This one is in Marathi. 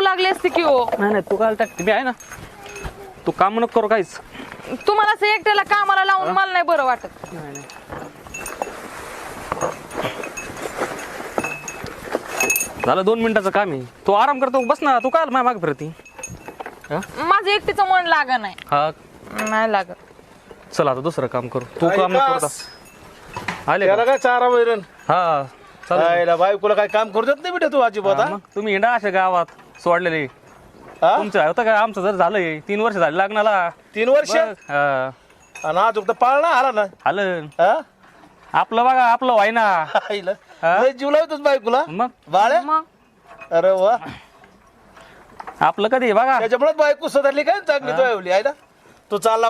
लागली असती की हो. नाही नाही तू काय टाकते मी आहे ना. तू काम नको करू काहीच. तुम्हाला असं एकट्याला कामाला लावून मला नाही बरं वाटत. नाही नाही झालं 2 मिनिटाचं काम आहे. तू आराम करतो बस ना. तू काय माझ्या माग फिरती. माझं एकटीचं मन लाग नाही. हा नाही लागत. चल आता दुसरं काम करू. तू काम नको करता. आले त्याला का? काय चारा वैरण हा चल. बायकोला काय काम करू देत नाही बेटा तू अजिबात हा? मग तुम्ही हिंडा अशा गावात सोडलेले. हा? तुमचं होतं काय आमचं जर झालंय 3 वर्ष झाले लग्नाला. 3 वर्ष बघ, हा. आणि अजून तर पाळणा आला ना आलं हा? आपलं बघा आपलं व्हाय ना. आईला. हा? लय जीव लावतोस बायकोला मग बाळ्या मग अरे वा आपलं कधी बघा. त्याच्यामुळे बायको सुधारली काय चांगली तो एवढी आहे ना तू चालला